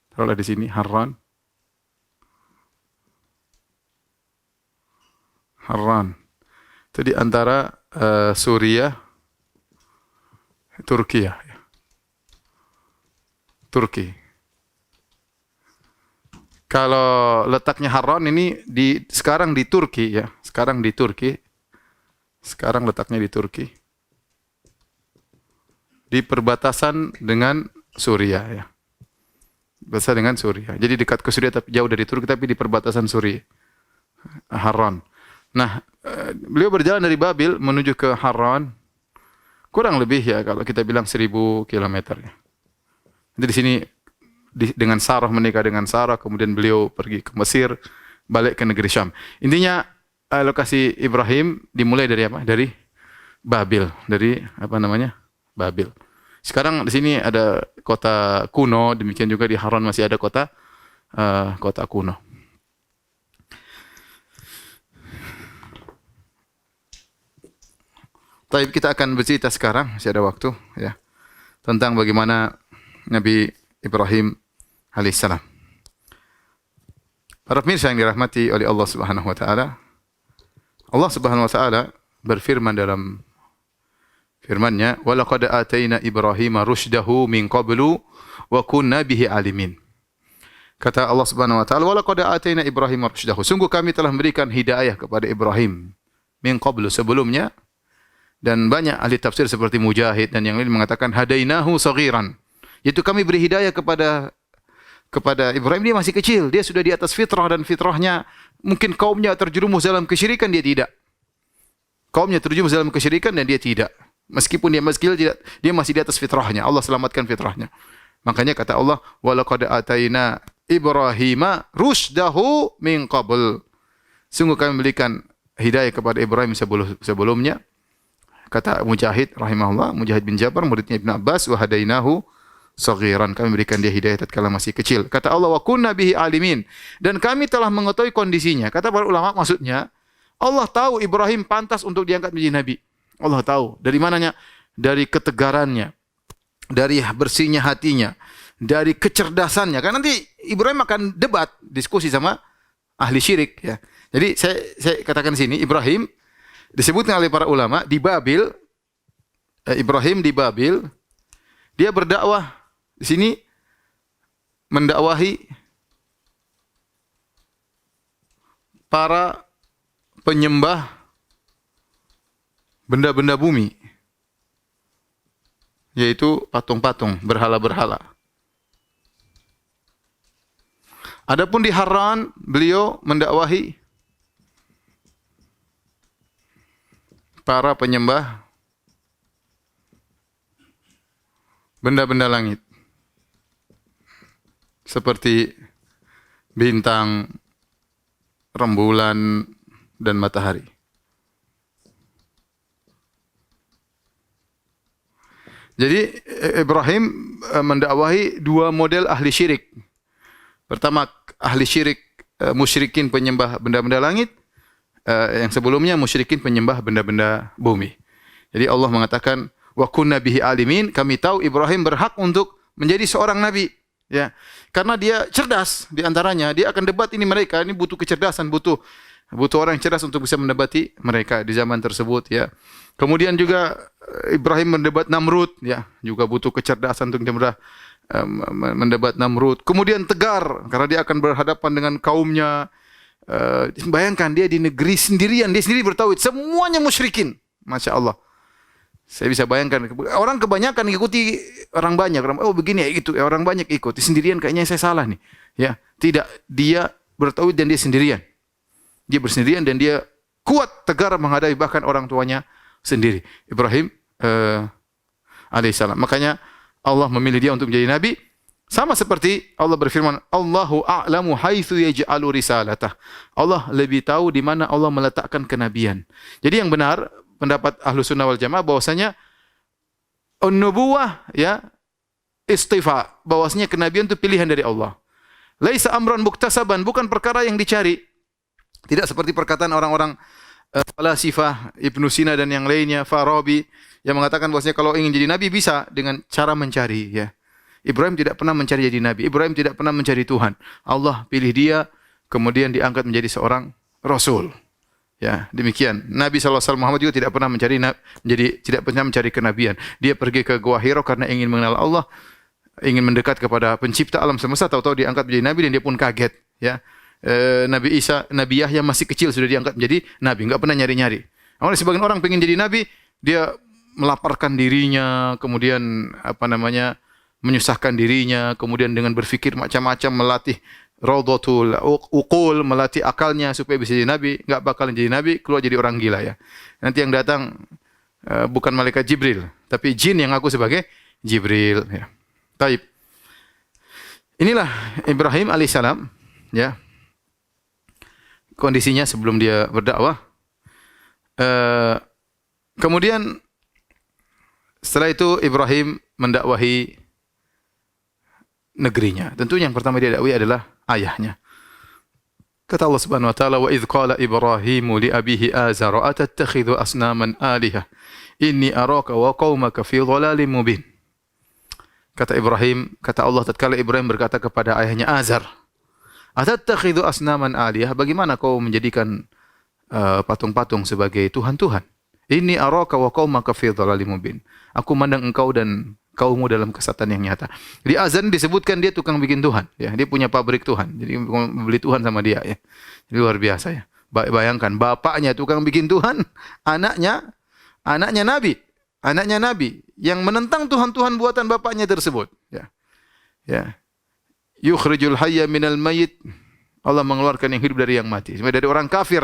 Taruhlah di sini Haran. Haran. Itu di antara Suriah, Turki ya. Turki. Kalau letaknya Haran ini sekarang di Turki ya. Sekarang di Turki. Sekarang letaknya di Turki. Di perbatasan dengan Suriah ya. Berbatasan dengan Suriah. Jadi dekat ke Suriah tapi jauh dari Turki tapi di perbatasan Suriah. Haran. Nah, beliau berjalan dari Babil menuju ke Haran. Kurang lebih ya kalau kita bilang 1000 kilometer ya. Jadi di sini dengan Sarah, menikah dengan Sarah, kemudian beliau pergi ke Mesir, balik ke negeri Syam. Intinya lokasi Ibrahim dimulai dari apa? Dari Babil, dari apa namanya? Babil. Sekarang di sini ada kota kuno, demikian juga di Haran masih ada kota kuno. Tapi kita akan bercerita sekarang, masih ada waktu ya, tentang bagaimana Nabi Ibrahim alaihissalam. Para pemirsa yang dirahmati oleh Allah Subhanahu wa taala, Allah Subhanahu wa taala berfirman dalam firman-Nya, "Wa laqad ataina Ibrahima rusydahu min qablu wa kunna bihi alimin." Kata Allah Subhanahu wa taala, "Wa laqad ataina Ibrahima rusydahu." Sungguh kami telah memberikan hidayah kepada Ibrahim min qablu, sebelumnya. Dan banyak ahli tafsir seperti Mujahid dan yang lain mengatakan hadainahu saghiran. Yaitu kami beri hidayah kepada Ibrahim, dia masih kecil, dia sudah di atas fitrah dan fitrahnya mungkin kaumnya terjerumus dalam kesyirikan, dia tidak. Kaumnya terjerumus dalam kesyirikan dan dia tidak. Meskipun dia masih kecil, dia masih di atas fitrahnya. Allah selamatkan fitrahnya. Makanya kata Allah, wa laqad ataina Ibrahima rusydahu min qabl. Sungguh kami memberikan hidayah kepada Ibrahim sebelumnya. Kata Mujahid rahimahullah, Mujahid bin Jabir muridnya Ibn Abbas, wa hadainahu saghiran, kami berikan dia hidayah tatkala masih kecil. Kata Allah, wa kunna bihi alimin, dan kami telah mengetahui kondisinya. Kata para ulama, maksudnya Allah tahu Ibrahim pantas untuk diangkat menjadi nabi. Allah tahu dari mananya, dari ketegarannya, dari bersihnya hatinya, dari kecerdasannya. Karena nanti Ibrahim akan debat, diskusi sama ahli syirik ya. Jadi saya katakan di sini Ibrahim disebutkan oleh para ulama di Babil, Ibrahim di Babil, dia berdakwah di sini, mendakwahi para penyembah benda-benda bumi, yaitu patung-patung, berhala-berhala. Adapun di Haran, beliau mendakwahi para penyembah benda-benda langit seperti bintang, rembulan, dan matahari. Jadi Ibrahim mendakwahi dua model ahli syirik. Pertama, ahli syirik musyrikin penyembah benda-benda langit. Yang sebelumnya musyrikin penyembah benda-benda bumi. Jadi Allah mengatakan, wa kunna bihi alimin, kami tahu Ibrahim berhak untuk menjadi seorang nabi, ya. Karena dia cerdas di antaranya, dia akan debat ini mereka, ini butuh kecerdasan, butuh orang yang cerdas untuk bisa mendebati mereka di zaman tersebut, ya. Kemudian juga Ibrahim mendebat Namrud, ya, juga butuh kecerdasan untuk mendebat Namrud. Kemudian tegar karena dia akan berhadapan dengan kaumnya. Bayangkan dia di negeri sendirian, dia sendiri bertauhid, semuanya musyrikin. Masya Allah. Saya bisa bayangkan, orang kebanyakan ikuti orang banyak. Oh begini ya itu, orang banyak ikut. Sendirian kayaknya saya salah nih. Ya, tidak, dia bertauhid dan dia sendirian. Dia bersendirian dan dia kuat, tegar menghadapi bahkan orang tuanya sendiri. Ibrahim alaihissalam. Makanya Allah memilih dia untuk menjadi nabi. Sama seperti Allah berfirman, Allahu a'lamu haitsu yaj'alu risalatah. Allah lebih tahu di mana Allah meletakkan kenabian. Jadi yang benar pendapat Ahlus Sunnah wal Jamaah bahwasanya an-nubuwah ya istifa, bahwasanya kenabian itu pilihan dari Allah. Laisa amran muktasaban, bukan perkara yang dicari. Tidak seperti perkataan orang-orang falasifah Ibnu Sina dan yang lainnya, Farabi, yang mengatakan bahwasanya kalau ingin jadi nabi bisa dengan cara mencari ya. Ibrahim tidak pernah mencari jadi nabi. Ibrahim tidak pernah mencari Tuhan. Allah pilih dia, kemudian diangkat menjadi seorang rasul. Ya, demikian. Nabi SAW Muhammad juga tidak pernah tidak pernah mencari kenabian. Dia pergi ke Gua Hira karena ingin mengenal Allah, ingin mendekat kepada pencipta alam semesta, tahu-tahu diangkat menjadi nabi dan dia pun kaget, ya. Nabi Isa, Nabi Yahya masih kecil sudah diangkat menjadi nabi, enggak pernah nyari-nyari. Awalnya sebagian orang pengen jadi nabi, dia melaparkan dirinya, kemudian menyusahkan dirinya, kemudian dengan berfikir macam-macam, melatih raudhatul uqul, melatih akalnya supaya bisa jadi nabi, enggak bakalan jadi nabi, keluar jadi orang gila ya. Nanti yang datang bukan malaikat Jibril, tapi jin yang ngaku sebagai Jibril ya. Taib. Inilah Ibrahim alaihissalam ya. Kondisinya sebelum dia berdakwah. Kemudian setelah itu Ibrahim mendakwahi negerinya. Tentu yang pertama dia dakwahi adalah ayahnya. Kata Allah Subhanahu wa taala, "Wa idz qala Ibrahimu li abihi Azar, atattakhidhu asnaman alihah? Inni araka wa qaumaka fi dhalalin mubin." Kata Allah tatkala Ibrahim berkata kepada ayahnya Azar, "Atattakhidhu asnaman alihah? Bagaimana kau menjadikan patung-patung sebagai tuhan-tuhan? Inni araka wa qaumaka fi dhalalin mubin." Aku mandang engkau dan kaummu dalam kesesatan yang nyata. Di azan disebutkan dia tukang bikin Tuhan, ya. Dia punya pabrik Tuhan. Jadi membeli Tuhan sama dia, ya. Jadi luar biasa ya. Bayangkan bapaknya tukang bikin Tuhan, anaknya nabi. Anaknya nabi yang menentang Tuhan-Tuhan buatan bapaknya tersebut, ya. Ya. Yukhrijul hayya minal mayyit. Allah mengeluarkan yang hidup dari yang mati. Dari orang kafir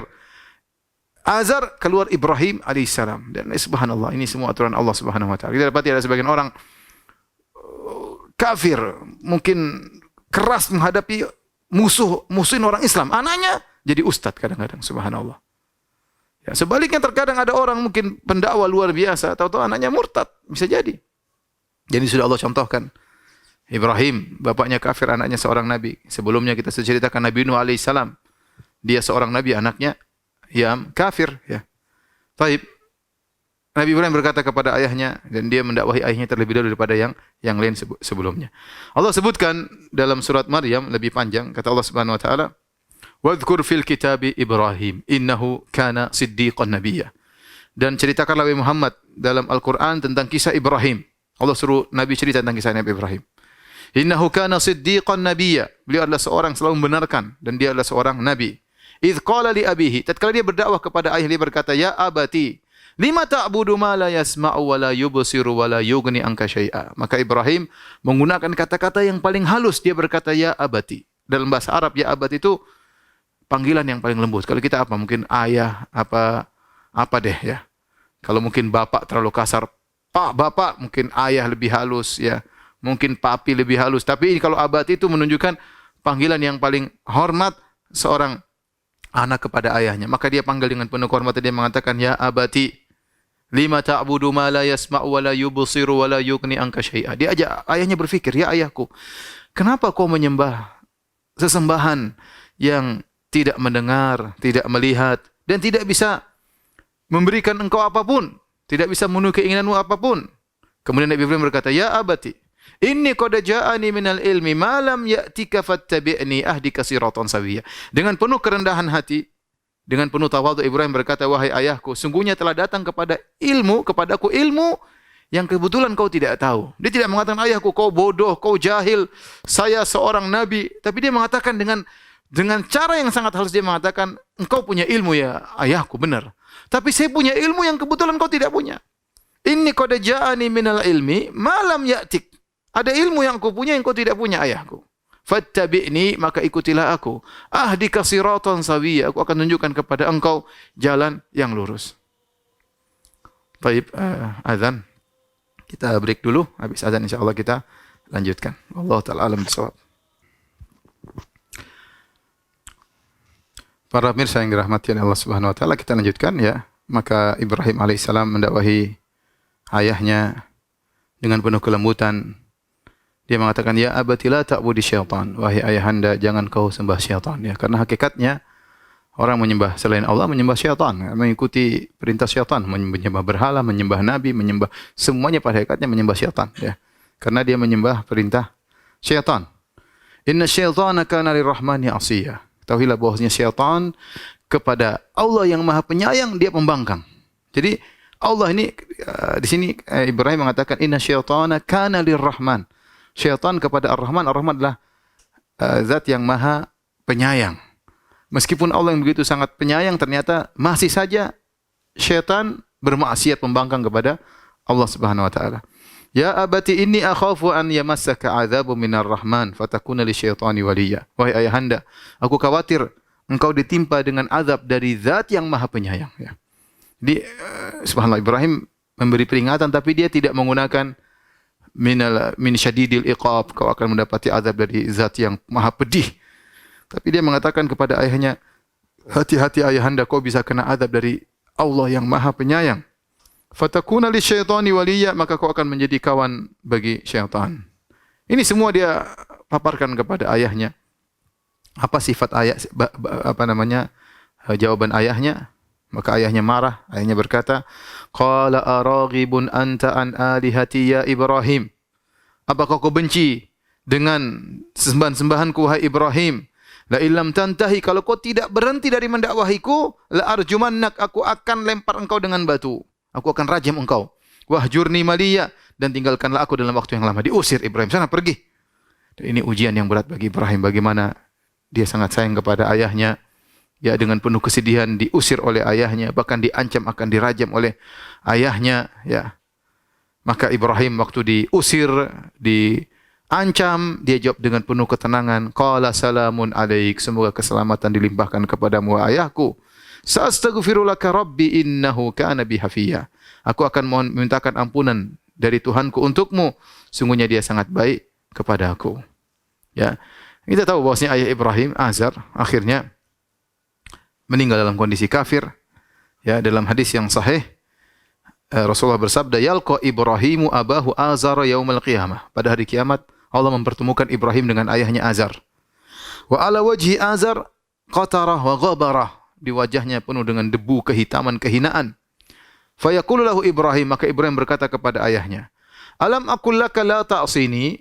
Azar keluar Ibrahim alaihissalam. Dan subhanallah, ini semua aturan Allah Subhanahu wa taala. Kita dapati ada sebagian orang kafir, mungkin keras menghadapi musuhin orang Islam. Anaknya jadi ustadz kadang-kadang, subhanallah. Ya, sebaliknya terkadang ada orang mungkin pendakwa luar biasa, tahu-tahu anaknya murtad, bisa jadi. Jadi sudah Allah contohkan. Ibrahim, bapaknya kafir, anaknya seorang nabi. Sebelumnya kita sudah ceritakan Nabi Nuh alaihissalam. Dia seorang nabi, anaknya yang kafir, ya. Taib. Nabi Ibrahim berkata kepada ayahnya, dan dia mendakwahi ayahnya terlebih dahulu daripada yang lain sebelumnya. Allah sebutkan dalam surat Maryam lebih panjang, kata Allah Subhanahu wa taala, "Wadhkur fil kitabi Ibrahim, innahu kana siddiqan nabiyya." Dan ceritakanlah wahai Muhammad dalam Al-Qur'an tentang kisah Ibrahim. Allah suruh Nabi cerita tentang kisah Nabi Ibrahim. Innahu kana siddiqan nabiyya. Beliau adalah seorang selalu membenarkan dan dia adalah seorang nabi. Idz qala li abihi, tatkala dia berdakwah kepada ayah, dia berkata, "Ya abati, lima ta'budu ma la yasma'u wa la yubsiru wa la yughni anka syai'a." Maka Ibrahim menggunakan kata-kata yang paling halus, dia berkata ya abati. Dalam bahasa Arab ya abati itu panggilan yang paling lembut. Kalau kita apa? Mungkin ayah, apa deh ya. Kalau mungkin bapak terlalu kasar, Pak, bapak, mungkin ayah lebih halus ya. Mungkin papi lebih halus. Tapi kalau abati itu menunjukkan panggilan yang paling hormat seorang anak kepada ayahnya. Maka dia panggil dengan penuh kehormatan, dia mengatakan ya abati, lima ta'budu ma la yasma'u wa la yubsiru wa la yughni anka syai'a. Dia ajak ayahnya berfikir, ya ayahku, kenapa kau menyembah sesembahan yang tidak mendengar, tidak melihat, dan tidak bisa memberikan engkau apapun, tidak bisa memenuhi keinginanmu apapun. Kemudian Nabi Ibrahim berkata, ya abati, inni qad ja'ani minal ilmi ma lam ya'tika fattabi'ni ahdika siratan sawiyya. Dengan penuh kerendahan hati, dengan penuh tawadhu, Ibrahim berkata, wahai ayahku, sungguhnya telah datang kepadaku ilmu yang kebetulan kau tidak tahu. Dia tidak mengatakan, ayahku kau bodoh, kau jahil, saya seorang nabi. Tapi dia mengatakan dengan cara yang sangat halus, dia mengatakan, engkau punya ilmu ya ayahku, benar. Tapi saya punya ilmu yang kebetulan kau tidak punya. Inni qad ja'ani minal ilmi ma lam ya'tik. Ada ilmu yang aku punya yang kau tidak punya ayahku. Fattabi'ni, maka ikutilah aku. Ahdika siratan sawiyya, aku akan tunjukkan kepada engkau jalan yang lurus. Baik, azan. Kita break dulu, habis azan insyaallah kita lanjutkan. Wallahu taala alam bisawab. Para pemirsa yang dirahmati oleh Allah Subhanahu wa taala, kita lanjutkan ya. Maka Ibrahim alaihissalam mendakwahi ayahnya dengan penuh kelembutan. Dia mengatakan, "Ya abati la ta'budi syaitan." Wahai ayahanda, jangan kau sembah syaitan ya. Karena hakikatnya orang menyembah selain Allah menyembah syaitan, mengikuti perintah syaitan, menyembah berhala, menyembah nabi, menyembah semuanya pada hakikatnya menyembah syaitan ya. Karena dia menyembah perintah syaitan. Inna syaitana kana lirrahmani 'asiya. Ketahuilah bahwasanya syaitan kepada Allah yang Maha Penyayang dia pembangkang. Jadi Allah ini di sini Ibrahim mengatakan inna syaitana kana lirrahman. Syaitan kepada Ar-Rahman, Ar-Rahman adalah zat yang Maha Penyayang. Meskipun Allah yang begitu sangat penyayang, ternyata masih saja syaitan bermaksiat pembangkang kepada Allah Subhanahu wa taala. Ya abati inni akhafu an yamassaka 'adzabu minar rahman fatakuna lisyaitani waliya. Wahai ayahanda, aku khawatir engkau ditimpa dengan azab dari zat yang Maha Penyayang ya. Jadi subhanallah, Ibrahim memberi peringatan tapi dia tidak menggunakan min syadidil iqab, kau akan mendapati azab dari zat yang Maha Pedih. Tapi dia mengatakan kepada ayahnya, hati-hati ayahanda, kau bisa kena azab dari Allah yang Maha Penyayang. Fatakuna lisyaitani waliya, maka kau akan menjadi kawan bagi syaitan. Ini semua dia paparkan kepada ayahnya. Apa sifat ayah, jawaban ayahnya? Maka ayahnya marah. Ayahnya berkata, "Qala araghibun anta an alihati ya Ibrahim?" Apakah kau benci dengan sembahan-sembahanku wahai Ibrahim? La illam tantahi, kalau kau tidak berhenti dari mendakwahiku, la arjumannak, aku akan lempar engkau dengan batu. Aku akan rajam engkau. Wahjurni maliya, dan tinggalkanlah aku dalam waktu yang lama. Diusir Ibrahim, sana pergi. Dan ini ujian yang berat bagi Ibrahim, bagaimana dia sangat sayang kepada ayahnya. Ya, dengan penuh kesedihan diusir oleh ayahnya, bahkan diancam akan dirajam oleh ayahnya ya. Maka Ibrahim waktu diusir, diancam, dia jawab dengan penuh ketenangan, qala salamun alaik, semoga keselamatan dilimpahkan kepadamu ayahku. Sa'astaghfiru laka rabbi innahu kana bi hafiya. Aku akan mohon memintakan ampunan dari Tuhanku untukmu, sungguhnya dia sangat baik kepada aku. Ya. Kita tahu bahwasanya ayah Ibrahim, Azar, akhirnya meninggal dalam kondisi kafir. Ya, dalam hadis yang sahih Rasulullah bersabda, "Yalqa Ibrahimu abahu Azar yaumal qiyamah." Pada hari kiamat Allah mempertemukan Ibrahim dengan ayahnya Azar. Wa ala wajhi Azar qatarah wa ghabarah. Di wajahnya penuh dengan debu, kehitaman, kehinaan. Fa yaqulu lahu Ibrahim, maka Ibrahim berkata kepada ayahnya, "Alam aqul laka la ta'sini?"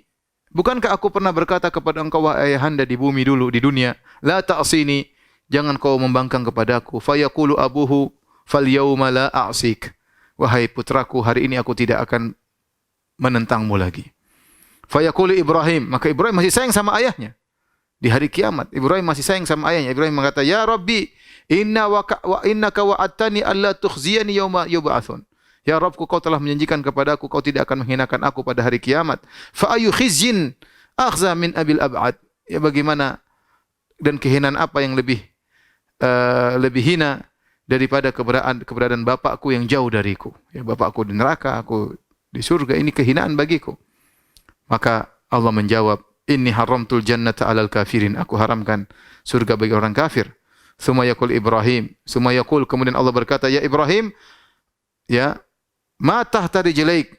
Bukankah aku pernah berkata kepada engkau wahai ayahanda di bumi dulu, di dunia, la ta'sini, jangan kau membangkang kepadaku. Fa yaqulu abuhu, fal yauma la a'sik. Wahai putraku, hari ini aku tidak akan menentangmu lagi. Fa yaqulu Ibrahim, maka Ibrahim masih sayang sama ayahnya. Di hari kiamat, Ibrahim masih sayang sama ayahnya. Ibrahim berkata, "Ya Rabbi, innaka wa'adtani alla tukhziyani yauma yub'atsun." Ya Rabbku, kau telah menjanjikan kepadaku, kau tidak akan menghinakan aku pada hari kiamat. Fa ayu khizyin akhza min abil ab'ad. Ya, bagaimana dan kehinaan apa yang lebih hina daripada keberadaan bapakku yang jauh dariku. Ya, bapakku di neraka, aku di surga, ini kehinaan bagiku. Maka Allah menjawab, "Inni haramtul jannata 'alal kafirin." Aku haramkan surga bagi orang kafir. Tsumma yaqul Ibrahim, tsumma yaqul, kemudian Allah berkata, "Ya Ibrahim, ya, ma tahta rijlaik?"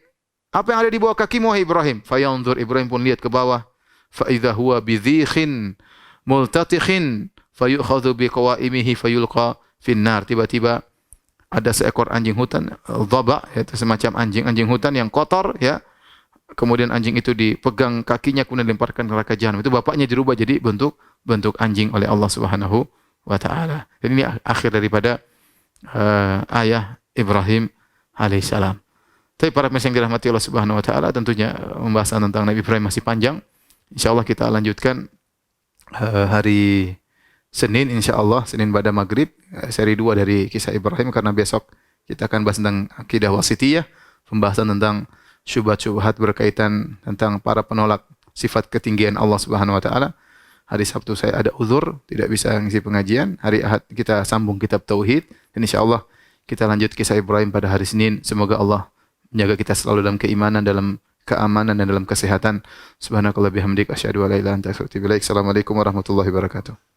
Apa yang ada di bawah kakimu wahai Ibrahim? Fayanzur, Ibrahim pun lihat ke bawah. Fa idza huwa bidhikhin multatikhin fayukhadhu biqawaimihi fayulqa finnar. Tiba-tiba ada seekor anjing hutan, dhaba, yaitu semacam anjing hutan yang kotor ya. Kemudian anjing itu dipegang kakinya kemudian dilemparkan ke neraka jahanam. Itu bapaknya dirubah jadi bentuk anjing oleh Allah Subhanahu wa taala. Dan ini akhir daripada ayah Ibrahim alaihissalam. Tapi para pemirsa yang dirahmati Allah Subhanahu wa taala, tentunya pembahasan tentang Nabi Ibrahim masih panjang. Insyaallah kita lanjutkan hari Senin, insyaallah Senin pada maghrib, seri 2 dari kisah Ibrahim, karena besok kita akan bahas tentang akidah wasitiyah, pembahasan tentang syubhat-syubhat berkaitan tentang para penolak sifat ketinggian Allah Subhanahu wa taala. Hari Sabtu saya ada uzur, tidak bisa ngisi pengajian. Hari Ahad kita sambung kitab tauhid, dan insyaallah kita lanjut kisah Ibrahim pada hari Senin. Semoga Allah menjaga kita selalu dalam keimanan, dalam keamanan dan dalam kesehatan. Subhanakallah bihamdik asyhadu an la ilaha illa anta astaghfiruka wa atubu ilaik. Assalamualaikum warahmatullahi wabarakatuh.